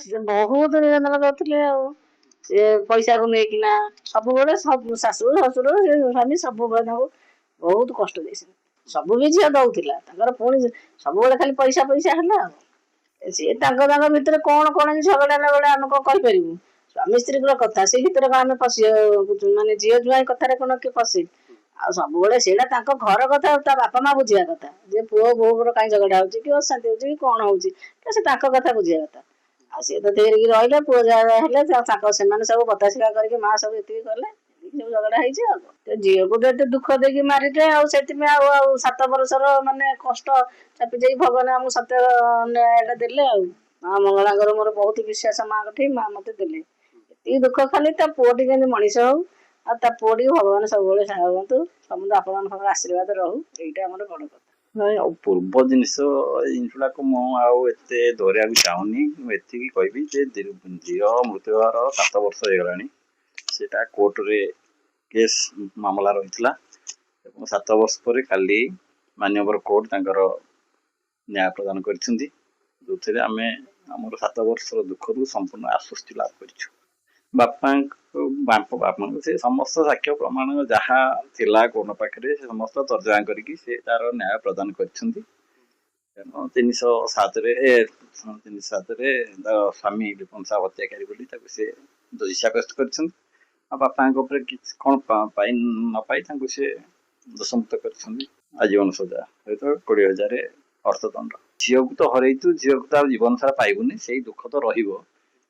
ସେ ବହୁତ ନିରଞ୍ଜନ କରୁଥିଲେ ଆଉ ସେ ପଇସାକୁ ନେଇକିନା ସବୁବେଳେ ସବୁ ଶାଶୁ ଶ୍ୱଶୁର ସେ ସ୍ୱାମୀ ସବୁବେଳେ ତାଙ୍କୁ ବହୁତ କଷ୍ଟ ଦେଇଛନ୍ତି। ସବୁ ବି ଝିଅ ଦଉଥିଲା ତାଙ୍କର ପୁଣି ସବୁବେଳେ ଖାଲି ପଇସା ପଇସା ହେଲା ଆଉ ସିଏ ତାଙ୍କ ଭିତରେ କଣ କଣ ଝଗଡା ହେଲା ବେଳେ ଆମେ କଣ କହିପାରିବୁ। ସ୍ୱାମୀ ସ୍ତ୍ରୀଙ୍କର କଥା ସେଇ ଭିତରେ କଣ ଆମେ ପଶି ମାନେ ଝିଅ ଜୁଆଇଁ କଥାରେ କଣ କିଏ ପଶେ। ଆଉ ସବୁବେଳେ ସେଇଟା ତାଙ୍କ ଘର କଥା ତା ବାପା ମା ବୁଝିବା କଥା ଯେ ପୁଅ ବୋଉଙ୍କର କାହିଁ ଝଗଡା ହଉଛି କି ଅଶାନ୍ତି ହଉଛି କି କଣ ହଉଛି ସେ ତାଙ୍କ କଥା ବୁଝିବା କଥା। ଆଉ ସିଏ ତ ଧୀରେକି ରହିଲେ ପୁଅ ଯାହା ହେଲେ ତାଙ୍କ ସେମାନେ ସବୁ ବତାସିକା କରିକି ମା ସବୁ ଏତିକି କଲେ ସବୁ ଝଗଡା ହେଇଛି ଆଉ ଝିଅକୁ ତ ଏତେ ଦୁଃଖ ଦେଇକି ମାରିଲେ ଆଉ ସେଥିପାଇଁ ଆଉ 7 ବର୍ଷର ମାନେ କଷ୍ଟ ଚାପି ଯାଇ ଭଗବାନ ଆମକୁ ସତ୍ୟ ନ୍ୟାୟଟା ଦେଲେ ଆଉ ମା ମଙ୍ଗଳାଙ୍କର ମୋର ବହୁତ ବିଶ୍ୱାସ ମା ଠି ମା ମତେ ଦେଲେ ଏତିକି ଦୁଃଖ ଖାଲି ତା ପୁଅଟି କେମିତି ମଣିଷ ହଉ ଆଉ ତା ପୁଅଟିକୁ ଭଗବାନ ସବୁବେଳେ ସାହା ହୁଅନ୍ତୁ ସମସ୍ତେ ଆପଣଙ୍କର ଆଶୀର୍ବାଦ ରହୁ ଏଇଟା ଆମର ବଡ କଥା। ନାଇଁ ଆଉ ପୂର୍ବ ଜିନିଷଟାକୁ ମୁଁ ଆଉ ଏତେ ଦୌଡ଼ିବାକୁ ଚାହୁଁନି। ମୁଁ ଏତିକି କହିବି ଯେ ଝିଅ ମୃତ୍ୟୁହାର 7 ବର୍ଷ ହେଇଗଲାଣି। ସେଟା କୋର୍ଟରେ କେସ୍ ମାମଲା ରହିଥିଲା ଏବଂ 7 ବର୍ଷ ପରେ କାଲି ମାନ୍ୟବର କୋର୍ଟ ତାଙ୍କର ନ୍ୟାୟ ପ୍ରଦାନ କରିଛନ୍ତି ଯେଉଁଥିରେ ଆମେ ଆମର 7 ବର୍ଷର ଦୁଃଖରୁ ସମ୍ପୂର୍ଣ୍ଣ ଆଶ୍ୱସ୍ତି ଲାଭ କରିଛୁ। ବାପାଙ୍କୁ ସେ ସମସ୍ତ ସାକ୍ଷ୍ୟ ପ୍ରମାଣ ଯାହା ଥିଲା କୋର୍ଟ ପାଖରେ ସେ ସମସ୍ତ ତର୍ଜମା କରିକି ସେ ତାର ନ୍ୟାୟ ପ୍ରଦାନ କରିଛନ୍ତି। ତେଣୁ 307ରେ ତା ସ୍ୱାମୀ ବିପନ୍ସା ହତ୍ୟାକାରୀ ବୋଲି ତାକୁ ସେ ଦୋଷୀ ସାବ୍ୟସ୍ତ କରିଛନ୍ତି। ଆଉ ବାପାଙ୍କ ଉପରେ କିଛି କଣ ପାଇ ନ ପାଇ ତାଙ୍କୁ ସେ ଦୋଷମୁକ୍ତ କରିଛନ୍ତି ଆଜୀବନ ସଜା ସହିତ 20,000 ଅର୍ଥଦଣ୍ଡ। ଝିଅକୁ ତ ହରେଇଛୁ ଝିଅକୁ ତ ଆଉ ଜୀବନ ସାରା ପାଇବୁନି ସେଇ ଦୁଃଖ ତ ରହିବ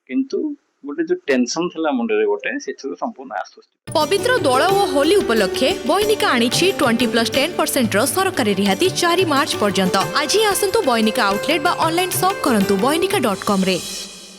କିନ୍ତୁ ଗୋଟେ ଯୋଉ ଟେନସନ ଥିଲା ମୁଣ୍ଡରେ ଗୋଟେ ସେଥିରୁ ସମ୍ପୂର୍ଣ୍ଣ ଆଶ୍ୱସ୍ତି। पवित्र दोल ओ होली उपलक्षे बयनिका आनिछि 20+10% सरकारी रिहाती 4 मार्च पर्यंत। आज ही आसंतु बयनिका आउटलेट बा ऑनलाइन शॉप करंतु बयनिका.com रे।